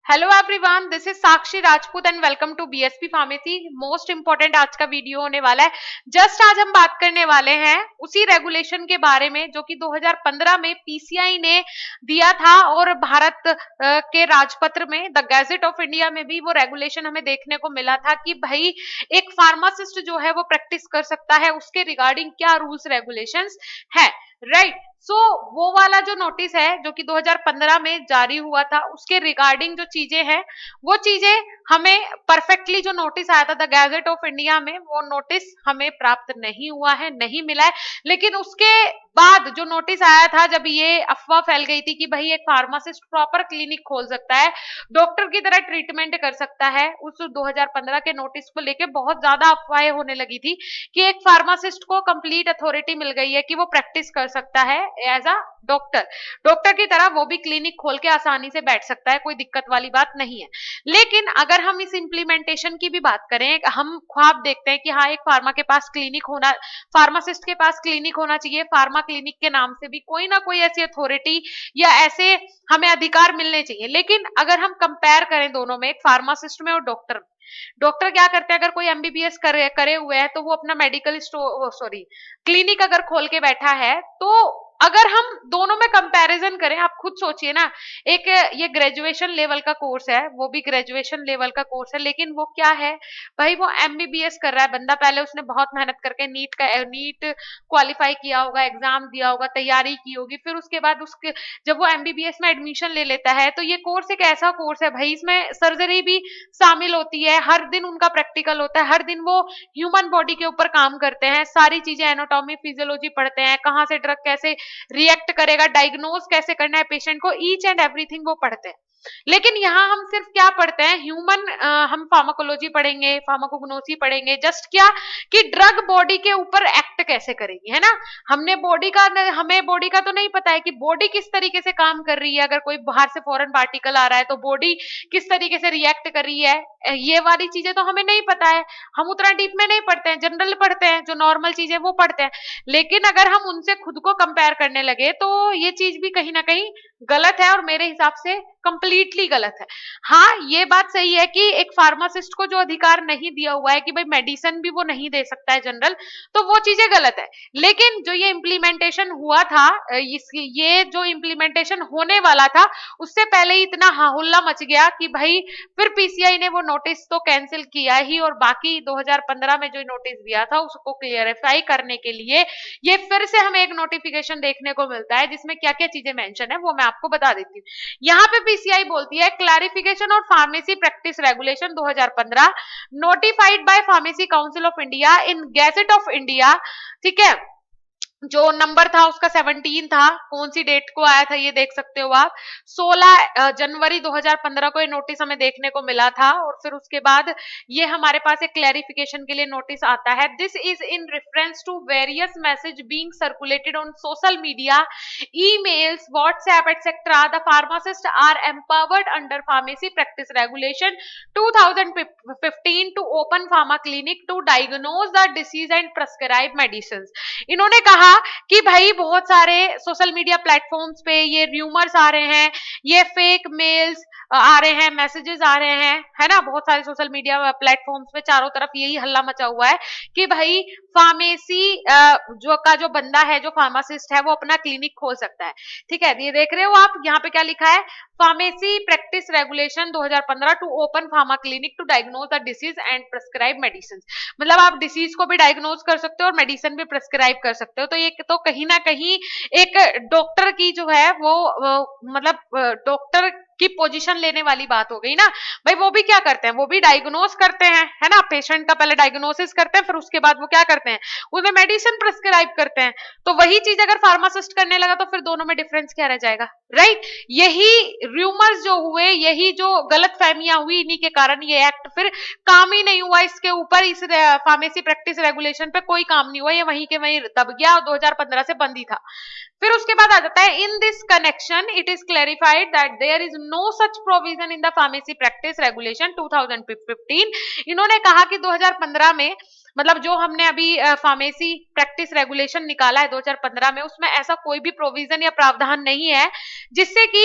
Hello everyone, this is Sakshi Rajput and welcome to BSP pharmacy. Most important आज का video होने वाला है। जस्ट आज हम बात करने वाले हैं उसी रेगुलेशन के बारे में जो कि 2015 में पीसीआई ने दिया था और भारत के राजपत्र में द गैजेट ऑफ इंडिया में भी वो रेगुलेशन हमें देखने को मिला था कि भाई एक फार्मासिस्ट जो है वो प्रैक्टिस कर सकता है, उसके रिगार्डिंग क्या रूल्स रेगुलेशंस है, राइट। सो वो वाला जो नोटिस है जो कि 2015 में जारी हुआ था, उसके रिगार्डिंग जो चीजें हैं वो चीजें हमें परफेक्टली जो नोटिस आया था द गैजेट ऑफ इंडिया में, वो नोटिस हमें प्राप्त नहीं हुआ है, नहीं मिला है। लेकिन उसके बाद जो नोटिस आया था, जब ये अफवाह फैल गई थी कि भाई एक फार्मासिस्ट प्रॉपर क्लिनिक खोल सकता है, डॉक्टर की तरह ट्रीटमेंट कर सकता है, उस 2015 के नोटिस को लेके बहुत ज्यादा अफवाहें होने लगी थी कि एक फार्मासिस्ट को कंप्लीट अथॉरिटी मिल गई है कि वो प्रैक्टिस कर सकता है एज अ डॉक्टर की तरह, वो भी क्लिनिक खोल के आसानी से बैठ सकता है, कोई दिक्कत वाली बात नहीं है। लेकिन अगर हम इस इंप्लीमेंटेशन की भी बात करें, हम ख्वाब देखते हैं कि हाँ एक फार्मासिस्ट के पास क्लिनिक होना चाहिए, फार्मा क्लिनिक के नाम से भी कोई ना कोई ऐसी अथॉरिटी या ऐसे हमें अधिकार मिलने चाहिए। लेकिन अगर हम कंपेयर करें दोनों में, एक फार्मासिस्ट में और डॉक्टर क्या करते हैं, अगर कोई एमबीबीएस करे हुए हैं तो वो अपना मेडिकल क्लिनिक अगर खोल के बैठा है, तो अगर हम दोनों में कंपैरिजन करें, आप खुद सोचिए ना, एक ये ग्रेजुएशन लेवल का कोर्स है, वो भी ग्रेजुएशन लेवल का कोर्स है, लेकिन वो क्या है भाई, वो एमबीबीएस कर रहा है बंदा। पहले उसने बहुत मेहनत करके नीट क्वालिफाई किया होगा, एग्जाम दिया होगा, तैयारी की होगी, फिर उसके बाद उसके जब वो एमबीबीएस में एडमिशन ले लेता है, तो ये कोर्स एक ऐसा कोर्स है भाई, इसमें सर्जरी भी शामिल होती है, हर दिन उनका प्रैक्टिकल होता है, हर दिन वो ह्यूमन बॉडी के ऊपर काम करते हैं, सारी चीजें एनाटॉमी फिजियोलॉजी पढ़ते हैं, कहाँ से ड्रग कैसे रिएक्ट करेगा, डायग्नोज कैसे करना है पेशेंट को, ईच एंड एवरीथिंग वो पढ़ते हैं। लेकिन यहाँ हम सिर्फ क्या पढ़ते हैं, हम फार्माकोलॉजी पढ़ेंगे, फार्माकोग्नोसी पढ़ेंगे, जस्ट क्या कि ड्रग बॉडी के ऊपर एक्ट कैसे करेगी, है ना। हमें बॉडी का तो नहीं पता है कि बॉडी किस तरीके से काम कर रही है, अगर कोई बाहर से फॉरेन पार्टिकल आ रहा है तो बॉडी किस तरीके से रिएक्ट कर रही है, ये वाली चीजें तो हमें नहीं पता है। हम उतना डीप में नहीं पढ़ते हैं, जनरल पढ़ते हैं, जो नॉर्मल चीजें वो पढ़ते हैं। लेकिन अगर हम उनसे खुद को कंपेयर करने लगे तो ये चीज भी कहीं ना कहीं गलत है, और मेरे हिसाब से कंप्लीटली गलत है। हाँ, ये बात सही है कि एक फार्मासिस्ट को जो अधिकार नहीं दिया हुआ है कि भाई मेडिसिन भी वो नहीं दे सकता है जनरल, तो वो चीजें गलत है। लेकिन जो ये इम्प्लीमेंटेशन हुआ था, ये जो इम्प्लीमेंटेशन होने वाला था, उससे पहले ही इतना हाहुल्ला मच गया कि भाई फिर पीसीआई ने वो नोटिस तो कैंसिल किया ही, और बाकी 2015 में जो नोटिस दिया था उसको क्लियरिफाई करने के लिए ये फिर से हमें एक नोटिफिकेशन देखने को मिलता है, जिसमें क्या क्या चीजें मेंशन है वो मैं आपको बता देती हूँ। यहाँ पे पीसीआई बोलती है, clarification of pharmacy practice regulation 2015 notified by pharmacy council of India in gadget of India. ठीक है, जो नंबर था उसका 17 था, कौन सी डेट को आया था ये देख सकते हो आप, 16 जनवरी 2015 को ये नोटिस हमें देखने को मिला था। और फिर उसके बाद ये हमारे पास एक क्लैरिफिकेशन के लिए नोटिस आता है, this is in reference to various message being circulated on social media, emails, WhatsApp etcetera, the pharmacist are empowered under pharmacy practice regulation 2015 to open pharma clinic to diagnose the disease and prescribe medicine. इन्होंने कहा कि भाई बहुत सारे social media platforms पे ये rumours आ रहे हैं, ये फेक मेल्स आ रहे हैं, मैसेजेस आ रहे हैं, है ना। बहुत सारे सोशल मीडिया प्लेटफॉर्म्स पे चारों तरफ यही हल्ला मचा हुआ है कि भाई फार्मेसी जो बंदा है, जो फार्मासिस्ट है, वो अपना क्लिनिक खोल सकता है। ठीक है, ये देख रहे हो आप, यहाँ पे क्या लिखा है, pharmacy practice regulation 2015 to open pharma clinic to diagnose the disease and prescribe medicine. मतलब आप डिसीज को भी डायग्नोज कर सकते हो और मेडिसिन भी प्रेस्क्राइब कर सकते हो। तो ये तो कहीं ना कहीं एक डॉक्टर की जो है वो मतलब डॉक्टर की पोजीशन लेने वाली बात हो गई ना। भाई वो भी क्या करते हैं, वो भी डायग्नोज करते हैं, है ना, पेशेंट का पहले डायग्नोसिस करते हैं, फिर उसके बाद वो क्या करते हैं, उन्हें मेडिसिन प्रेस्क्राइब करते हैं। तो वही चीज अगर फार्मासिस्ट करने लगा तो फिर दोनों में डिफरेंस क्या रह जाएगा, राइट। यही र्यूमर्स जो हुए, यही जो गलत फहमियां हुई, इन्हीं के कारण ये एक्ट फिर काम ही नहीं हुआ इसके ऊपर, इस फार्मेसी प्रैक्टिस रेगुलेशन पे कोई काम नहीं हुआ, ये वहीं के वहीं दब गया और 2015 से बंद ही था। फिर उसके बाद आ जाता है, in this connection it is clarified that there is no such provision in the pharmacy practice regulation 2015। इन्होंने कहा कि 2015 में मतलब जो हमने अभी फार्मेसी प्रैक्टिस रेगुलेशन निकाला है 2015 में, उसमें ऐसा कोई भी प्रोविजन या प्रावधान नहीं है जिससे कि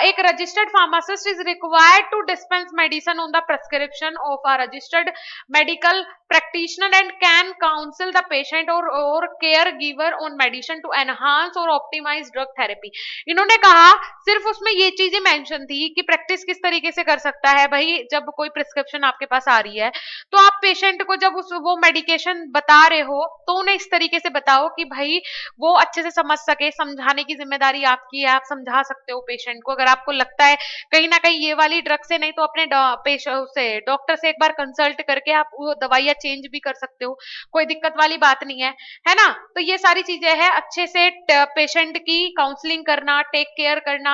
एक registered pharmacist is required to dispense medicine on the prescription of a registered medical practitioner and can counsel the patient or caregiver on medicine to enhance or optimize drug therapy। इन्होंने कहा सिर्फ उसमें ये चीजें मेंशन थी कि practice किस तरीके से कर सकता है भाई, जब कोई प्रिस्क्रिप्शन आपके पास आ रही है तो आप पेशेंट को जब वो मेडिकेशन बता रहे हो तो उन्हें इस तरीके से बताओ कि भाई वो अच्छे से समझ सके। समझाने की जिम्मेदारी आपकी है, आप समझा सकते हो पेशेंट को। अगर आपको लगता है कहीं ना कहीं ये वाली ड्रग से नहीं तो अपने डॉक्टर से एक बार कंसल्ट करके आप वो दवाइयां चेंज भी कर सकते हो, कोई दिक्कत वाली बात नहीं है ना। तो ये सारी चीजें हैं, अच्छे से पेशेंट की काउंसलिंग करना, टेक केयर करना,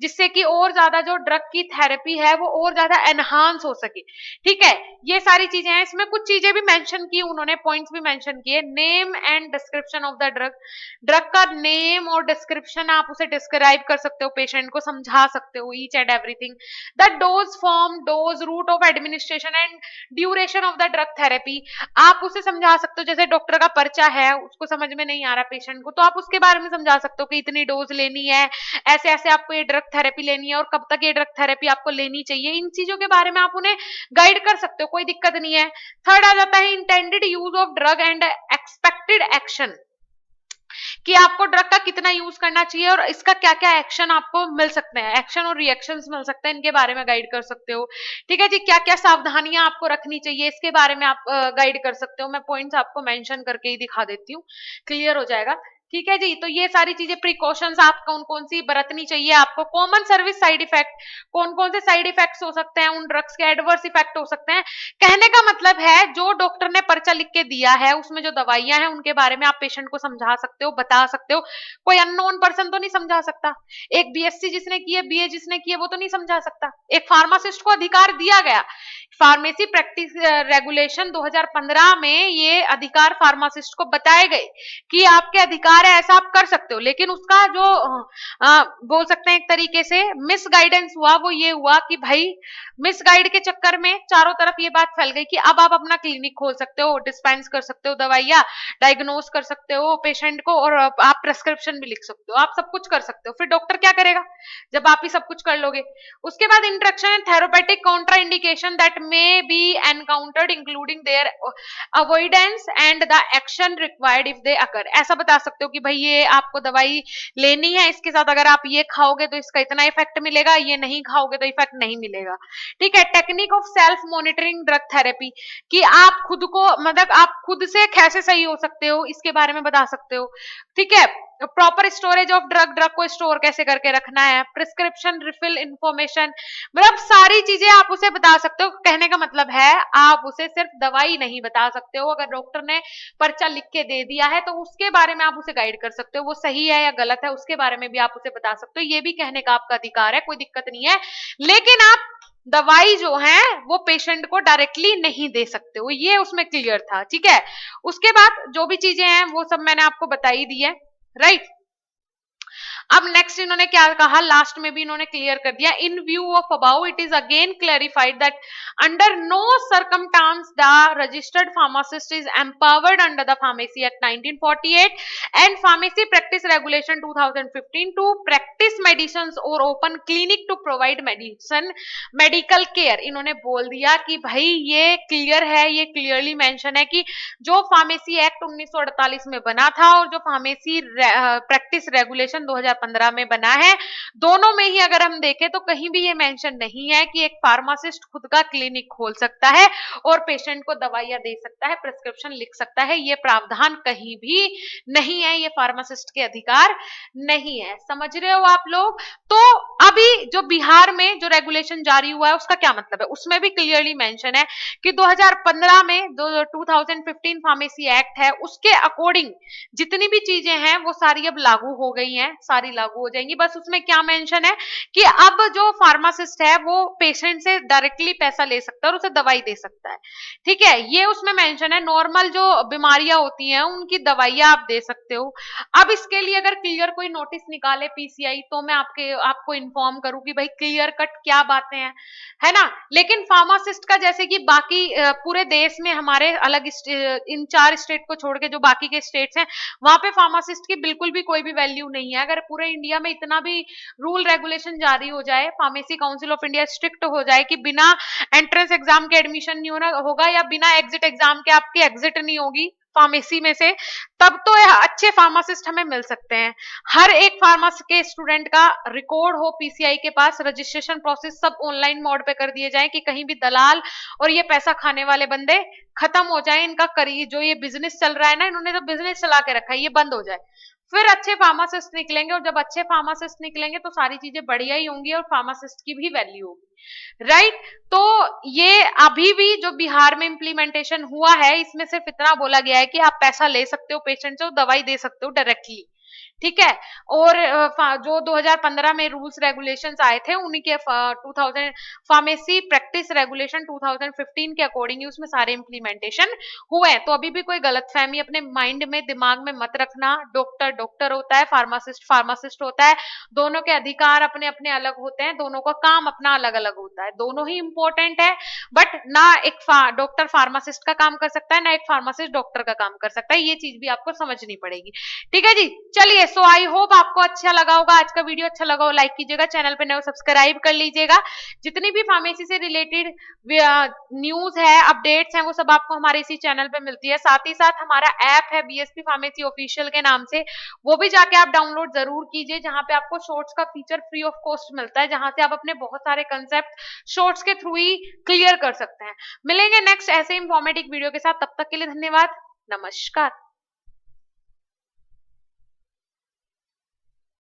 जिससे कि और ज्यादा जो ड्रग की थेरेपी है वो और ज्यादा एनहांस हो सके। ठीक है, ये सारी चीजें हैं। इसमें कुछ चीजें भी मेंशन की उन्होंने, पॉइंट्स भी मेंशन किए। Name and description of the drug, drug का नेम और डिस्क्रिप्शन आप उसे डिस्क्राइब कर सकते हो, पेशेंट को समझा सकते हो each and everything. The dose form, dose, route of administration and duration of the drug therapy, आप उसे समझा सकते हो। जैसे डॉक्टर का पर्चा है, उसको समझ में नहीं आ रहा पेशेंट को, तो आप उसके बारे में समझा सकते हो कि इतनी डोज लेनी है, ऐसे ऐसे आपको ये ड्रग थेरेपी लेनी है और कब तक ये ड्रग थेरेपी आपको लेनी चाहिए। इन चीजों के बारे में आप उन्हें गाइड कर सकते हो, कोई दिक्कत नहीं है। थर्ड आ जाता है intended use of drug and expected action, कि आपको ड्रग का कितना यूज करना चाहिए और इसका क्या क्या एक्शन आपको मिल सकते हैं, एक्शन और रिएक्शंस मिल सकते हैं, इनके बारे में गाइड कर सकते हो। ठीक है जी, क्या क्या सावधानियां आपको रखनी चाहिए इसके बारे में आप गाइड कर सकते हो। मैं पॉइंट्स आपको मेंशन करके ही दिखा देती हूँ, क्लियर हो जाएगा। ठीक है जी, तो ये सारी चीजें प्रिकॉशंस आप कौन कौन सी बरतनी चाहिए आपको। कॉमन सर्विस साइड इफेक्ट, कौन कौन से साइड इफेक्ट्स हो सकते हैं उन ड्रग्स के, एडवर्स इफेक्ट हो सकते हैं। कहने का मतलब है जो डॉक्टर ने पर्चा लिख के दिया है उसमें जो दवाइयां हैं उनके बारे में आप पेशेंट को समझा सकते हो, बता सकते हो। कोई अननोन पर्सन तो नहीं समझा सकता, एक बीएससी जिसने की है, बीए जिसने की है, वो तो नहीं समझा सकता। एक फार्मासिस्ट को अधिकार दिया गया, फार्मेसी प्रैक्टिस रेगुलेशन 2015 में ये अधिकार फार्मासिस्ट को बताए गए कि आपके अधिकार है, ऐसा आप कर सकते हो। लेकिन उसका जो बोल सकते हैं एक तरीके से मिस गाइडेंस हुआ, वो ये हुआ कि भाई मिस गाइड के चक्कर में चारों तरफ ये बात फैल गई कि अब आप अपना क्लिनिक खोल सकते हो, डिस्पेंस कर सकते हो दवाइयां, डायग्नोस कर सकते हो पेशेंट को, और आप प्रेस्क्रिप्शन भी लिख सकते हो, आप सब कुछ कर सकते हो। फिर डॉक्टर क्या करेगा जब आप ही सब कुछ कर लोगे। उसके बाद interaction and therapeutic counter indication that may be encountered including their avoidance and the action required if they occur. ऐसा बता सकते हो कि भाई ये आपको दवाई लेनी है, इसके साथ अगर आप ये खाओगे तो इसका इतना इफेक्ट मिलेगा, ये नहीं खाओगे तो इफेक्ट नहीं मिलेगा। ठीक है, technique of self monitoring drug therapy, कि आप खुद को मतलब आप खुद से कैसे सही हो सकते हो इसके बारे में बता सकते हो। ठीक है, proper storage of drug, drug को स्टोर कैसे करके रखना है, प्रिस्क्रिप्शन रिफिल इंफॉर्मेशन, मतलब सारी चीजें आप उसे बता सकते हो। कहने का मतलब है आप उसे सिर्फ दवाई नहीं बता सकते हो, अगर डॉक्टर ने पर्चा लिख के दे दिया है तो उसके बारे में आप उसे गाइड कर सकते हो, वो सही है या गलत है उसके बारे में भी आप उसे बता सकते हो। ये भी कहने का आपका अधिकार है, कोई दिक्कत नहीं है। लेकिन आप दवाई जो है वो पेशेंट को डायरेक्टली नहीं दे सकते हो, ये उसमें क्लियर था। ठीक है, उसके बाद जो भी चीजें हैं वो सब मैंने आपको बताई दी है, राइट। अब नेक्स्ट इन्होंने क्या कहा, लास्ट में भी इन्होंने क्लियर कर दिया, in view of above it is again clarified that under no circumstance the registered pharmacist is empowered under the pharmacy act 1948 and pharmacy practice regulation 2015 to practice medicine और open clinic to provide medicine medical care. इन्होंने बोल दिया कि भाई ये clear है, ये clearly mention है कि जो फार्मेसी एक्ट 1948 में बना था और जो फार्मेसी प्रैक्टिस रेगुलेशन 2015 में बना है, दोनों में ही अगर हम देखें तो कहीं भी ये मेंशन नहीं है कि एक फार्मासिस्ट खुद का क्लिनिक खोल सकता है और पेशेंट को दवाइयां दे सकता है, प्रिस्क्रिप्शन लिख सकता है। ये प्रावधान कहीं भी नहीं है, ये फार्मासिस्ट के अधिकार नहीं है। समझ रहे हो आप लोग। तो अभी जो बिहार में जो रेगुलेशन जारी हुआ है उसका क्या मतलब है, उसमें भी क्लियरली मेंशन है कि 2015 में 2015 फार्मेसी एक्ट है उसके अकॉर्डिंग जितनी भी चीजें हैं वो सारी अब लागू हो गई हैं, सारी सारी लागू हो जाएंगी। बस उसमें क्या मेंशन है कि अब जो फार्मासिस्ट है वो पेशेंट से डायरेक्टली पैसा ले सकता है और उसे दवाई दे सकता है। ठीक है, ये उसमें मेंशन है। नॉर्मल जो बीमारियां होती हैं उनकी दवाइयां आप दे सकते हो। अब इसके लिए अगर क्लियर कोई नोटिस निकाले पीसीआई तो मैं आपको इन्फॉर्म करूँ कि भाई क्लियर कट क्या बातें हैं, है ना। लेकिन फार्मासिस्ट का जैसे कि बाकी पूरे देश में हमारे अलग इन 4 स्टेट को छोड़ के जो बाकी के स्टेट्स हैं वहां पे फार्मासिस्ट की बिल्कुल भी कोई भी वैल्यू नहीं है। अगर पूरे इंडिया में इतना भी रूल रेगुलेशन जारी हो जाए, pharmacy council of India strict हो जाए कि बिना एंट्रेंस एग्जाम के एडमिशन नहीं होगा या बिना एग्जिट एग्जाम के आपकी एग्जिट नहीं होगी फार्मेसी में से, तब तो अच्छे फार्मासिस्ट हमें मिल सकते हैं। हर एक फार्मासी के स्टूडेंट का रिकॉर्ड हो पीसीआई के पास, रजिस्ट्रेशन प्रोसेस सब ऑनलाइन मोड पे कर दिए जाए कि कहीं भी दलाल और ये पैसा खाने वाले बंदे खत्म हो जाए, इनका करिए जो ये बिजनेस चल रहा है ना, इन्होंने तो बिजनेस चला के रखा है, ये बंद हो जाए। फिर अच्छे फार्मासिस्ट निकलेंगे और जब अच्छे फार्मासिस्ट निकलेंगे तो सारी चीजें बढ़िया ही होंगी और फार्मासिस्ट की भी वैल्यू होगी, राइट। तो ये अभी भी जो बिहार में इम्प्लीमेंटेशन हुआ है इसमें सिर्फ इतना बोला गया है कि आप पैसा ले सकते हो पेशेंट से और दवाई दे सकते हो डायरेक्टली, ठीक है। और जो 2015 में रूल्स रेगुलेशंस आए थे उन्हीं के 2000 फार्मेसी प्रैक्टिस रेगुलेशन 2015 के अकॉर्डिंग ही उसमें सारे इंप्लीमेंटेशन हुए हैं। तो अभी भी कोई गलतफहमी अपने माइंड में दिमाग में मत रखना। डॉक्टर डॉक्टर होता है, फार्मासिस्ट फार्मासिस्ट होता है, दोनों के अधिकार अपने अपने अलग होते हैं, दोनों का काम अपना अलग अलग होता है, दोनों ही इंपॉर्टेंट है। बट ना एक डॉक्टर फार्मासिस्ट का काम कर सकता है ना एक फार्मासिस्ट डॉक्टर का काम कर सकता है, ये चीज भी आपको समझनी पड़ेगी, ठीक है जी। चलिए, सो आई होप आपको अच्छा लगा होगा, आज का वीडियो अच्छा लगा हो लाइक कीजिएगा, चैनल पे नए सब्सक्राइब कर लीजिएगा। जितनी भी फार्मेसी से रिलेटेड न्यूज है, अपडेट्स हैं, वो सब आपको हमारे इसी चैनल पे मिलती है। साथ ही साथ हमारा ऐप है बीएसपी फार्मेसी ऑफिशियल के नाम से, वो भी जाके आप डाउनलोड जरूर कीजिए, जहां पे आपको शॉर्ट्स का फीचर फ्री ऑफ कॉस्ट मिलता है, जहां से आप अपने बहुत सारे कंसेप्ट शॉर्ट्स के थ्रू ही क्लियर कर सकते हैं। मिलेंगे नेक्स्ट ऐसे इंफॉर्मेटिव वीडियो के साथ, तब तक के लिए धन्यवाद, नमस्कार।